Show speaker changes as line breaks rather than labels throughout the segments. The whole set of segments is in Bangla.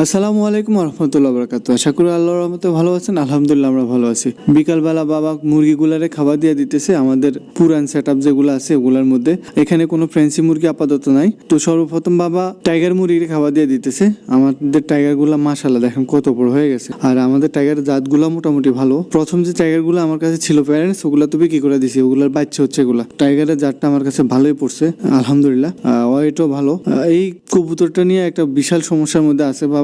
আসসালামু আলাইকুম রহমতুল্লাহ বরকাত। আশা করি আল্লাহর রহমতে ভালো আছেন। আলহামদুলিল্লাহ আমরা ভালো আছি। বিকালবেলা বাবা মুরগিগুলারে খাবার দিয়ে দিতেছে আমাদের পুরান সেট আপ যেগুলো আছে ওগুলার মধ্যে। এখানে কোনো ফ্যান্সি মুরগি আপাতত নাই। তো সর্বপ্রথম বাবা টাইগার মুরগির খাবার দিয়ে দিতেছে। আমাদের টাইগার গুলা মাশাআল্লাহ দেখেন কত বড় হয়ে গেছে। আর আমাদের টাইগার জাতগুলো মোটামুটি ভালো। প্রথম যে টাইগার গুলো আমার কাছে ছিল প্যারেন্টস, ওগুলা তো বিক্রি করে দিছি, ওগুলার বাচ্চা হচ্ছে এগুলা। টাইগারের জাতটা আমার কাছে ভালোই পড়ছে আলহামদুলিল্লাহ। ওয়েটও ভালো। এই কবুতরটা নিয়ে একটা বিশাল সমস্যার মধ্যে আছে বাবা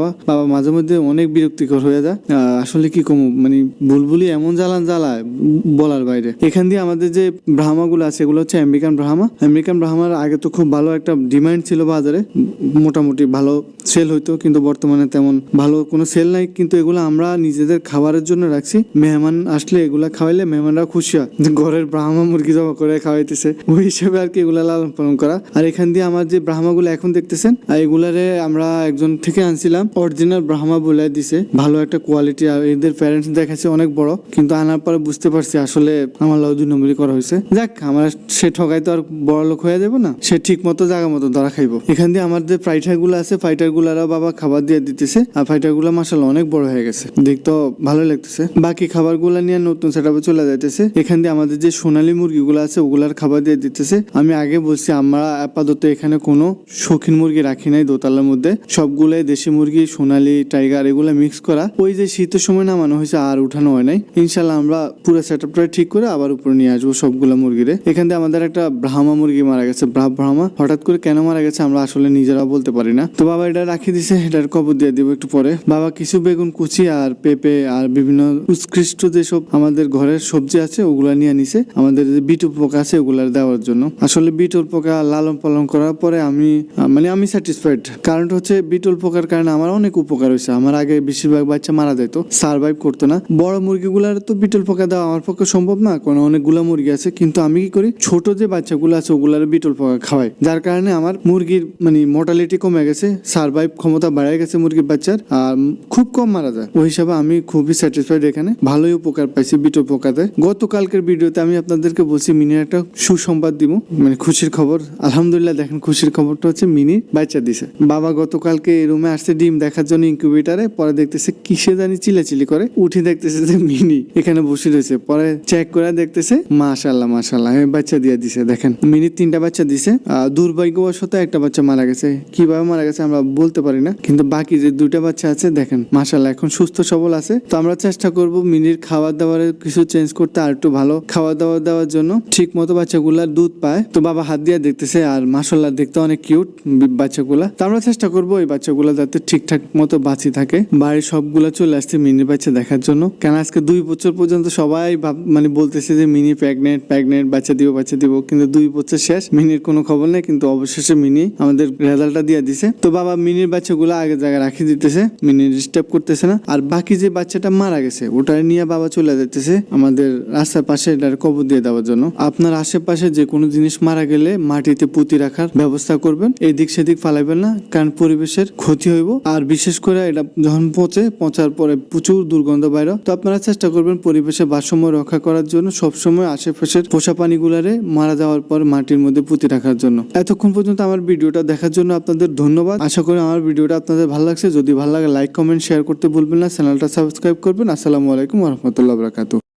মাঝে মধ্যে অনেক বিরক্তিকর হয়ে যায়। আসলে কি কম মানে বুলবুলি এমন জ্বালায় বলার বাইরে। এখান দিয়ে আমাদের যে ব্রাহ্মাগুলো আছে এগুলো হচ্ছে আমেরিকান ব্রাহ্মার আগে তো খুব ভালো একটা ডিমান্ড ছিল বাজারে, মোটামুটি ভালো সেল হইতো, কিন্তু বর্তমানে তেমন ভালো কোনো সেল নাই। কিন্তু এগুলো আমরা নিজেদের খাবারের জন্য রাখছি। মেহমান আসলে এগুলা খাওয়াইলে মেহমানরা খুশি হয়, ঘরের ব্রাহ্মা মুরগি জমা করে খাওয়াইতেছে, ওই হিসেবে আর কি এগুলা লালন পালন করা। আর এখান দিয়ে আমার যে ব্রাহ্মাগুলো এখন দেখতেছেন এগুলারে আমরা একজন থেকে আনছিলাম, অরিজিনাল ব্রাহ্মা বলে দিছে, ভালো একটা কোয়ালিটি। আর এদের প্যারেন্টস দেখাচ্ছে অনেক বড়, কিন্তু আনার পরে বুঝতে পারছি আসলে আমার লাউ 2 নম্বরই করা হয়েছে। যাক, আমার সে ঠগাই তো আর বড় লোক হয়ে যাবো না, সে ঠিক মতো জায়গা মতো ধরা খাইবো। এখান দিয়ে আমার যে ফাইটার গুলো আছে ফাইটার গুলারও বাবা খাবার দিয়ে দিতেছে। আর ফাইটার গুলা মাশাআল্লাহ অনেক বড় হয়ে গেছে, দেখতে ভালো লাগতেছে। বাকি খাবার গুলা নিয়ে নতুন সেটআপে চলে যাইতেছে। এখান দিয়ে আমাদের যে সোনালী মুরগিগুলো আছে ওগুলার খাবার দিয়ে দিতেছে। আমি আগে বলছি আমরা আপাতত এখানে কোনো শৌখিন মুরগি রাখি নাই দোতলার মধ্যে, সবগুলাই দেশি মুরগি, সোনালী, টাইগার এগুলা মিক্স করা। ওই যে শীতের সময় নামানো হয়েছে আর উঠানো হয় নাই। ইনশাল্লাহ আমরা পুরো সেটআপটা ঠিক করে আবার উপরে নিয়ে আসবো সবগুলা মুরগিরে। এখান দিয়ে আমাদের একটা ব্রাহ্মা মুরগি মারা গেছে। ব্রাহ্মা হঠাৎ করে কেন মারা গেছে আমরা আসলে নিজেরা বলতে পারি না। তো বাবা এটা রাখি দিছে, এটার কবর দিয়ে দিব একটু পরে। বাবা কিছু বেগুন কুচি আর পেঁপে আর বিভিন্ন উৎকৃষ্ট যেসব আমাদের ঘরের সবজি আছে ওগুলা নিয়ে নিছে আমাদের যে বিটুল পোকা আছে ওগুলার দেওয়ার জন্য। আসলে বিটুল পোকা লালন পালন করার পরে আমি স্যাটিসফাইড। কারণটা হচ্ছে বিটুল পোকার কারণে আমার অনেক উপকার হয়েছে। আমার আগে বেশিরভাগ বাচ্চা মারা যেত, সার্ভাইভ করতো না। বড় মুরগিগুলার তো বিটল পোকা দেওয়া আমার পক্ষে সম্ভব না, কারণ অনেকগুলা মুরগি আছে। কিন্তু আমি কি করি, ছোট যে বাচ্চাগুলো আছে ওগুলার বিটল পোকা খাওয়াই, যার কারণে আমার মুরগির মোর্টালিটি কমে গেছে, সার্ভাইভ ক্ষমতা বেড়ে গেছে মুরগির বাচ্চার, আর খুব কম মারা যায়। ওই হিসাবে আমি খুবই স্যাটিসফাইড। এখানে ভালোই উপকার পাইছি বিটল পোকাতে। গতকালকের ভিডিওতে আমি আপনাদেরকে বলছি মিনির একটা সুসংবাদ দিব, খুশির খবর। আলহামদুলিল্লাহ দেখেন খুশির খবরটা হচ্ছে মিনি বাচ্চা দিছে। বাবা গতকালকে এই রুমে আসছে ডিম দেখার জন্য ইনকিউবেটারে, পরে দেখতেছে কিসে জানি চিলাচিলি করে, উঠে দেখতেছে যে মিনি এখানে বসে রয়েছে। পরে চেক করে দেখতেছে মাশাআল্লাহ বাচ্চা দিয়ে দিছে। দেখেন মিনি 3টা বাচ্চা দিছে। দুর্ভাগ্যবশত একটা বাচ্চা মারা গেছে, কিভাবে মারা গেছে আমরা বলতে পারি না, কিন্তু বাকি যে 2টা বাচ্চা আছে দেখেন মাশাআল্লাহ এখন সুস্থ সবল আছে। তো আমরা চেষ্টা করব মিনির খাবার দাবারে কিছু চেঞ্জ করতে, আর একটু ভালো খাবার দাবার দেওয়ার জন্য, ঠিক মতো বাচ্চাগুলার দুধ পায়। তো বাবা হাত দিয়ে দেখতেছে, আর মাশাআল্লাহ দেখতে অনেক কিউট বাচ্চাগুলা। তো আমরা চেষ্টা করবো ওই বাচ্চাগুলা যাতে ঠিকঠাক মতো বাঁচি থাকে। বাড়ির সবগুলা চলে আসছে মিনির বাচ্চা দেখার জন্য, কেন আজকে 2 বছর পর্যন্ত সবাই বলতেছে যে মিনি প্রেগনেন্ট বাচ্চা দিব, কিন্তু 2 বছর শেষ, মিনির কোনো খবর নেই। কিন্তু অবশেষে মিনি আমাদের রেজাল্টটা দিয়ে দিছে। তো বাবা মিনির বাচ্চাগুলো আগে জায়গায় রাখি দিতেছে, মিনি ডিস্টার্ব করতেছে না। আর বাকি যে বাচ্চাটা মারা গেছে ওটা নিয়ে বাবা চলে যেতেছে আমাদের রাস্তার পাশে এটার কবর দিয়ে দেওয়ার জন্য। আপনার আশেপাশে যে কোনো জিনিস মারা গেলে মাটিতে পুঁতি রাখার ব্যবস্থা করবেন, এদিক সেদিক ফালাইবেন না, কারণ পরিবেশের ক্ষতি হইব। আর বিশেষ করে এটা যখন পচার পরে প্রচুর দুর্গন্ধ বাইরে। তো আপনারা চেষ্টা করবেন পরিবেশের ভারসাম্য রক্ষা করার জন্য, সবসময় আশেপাশের পোষা প্রাণীগুলারে মারা যাওয়ার পর মাটির মধ্যে পুঁতি রাখার জন্য। এতক্ষণ পর্যন্ত আমার ভিডিওটা দেখার জন্য আপনাদের ধন্যবাদ। আশা করি আমার ভিডিওটা আপনাদের ভালো লাগছে। যদি ভালো লাগে লাইক কমেন্ট শেয়ার করতে ভুলবেন না, চ্যানেলটা সাবস্ক্রাইব করবেন। আসসালামু আলাইকুম ওয়া রাহমাতুল্লাহি ওয়া বারাকাতুহু।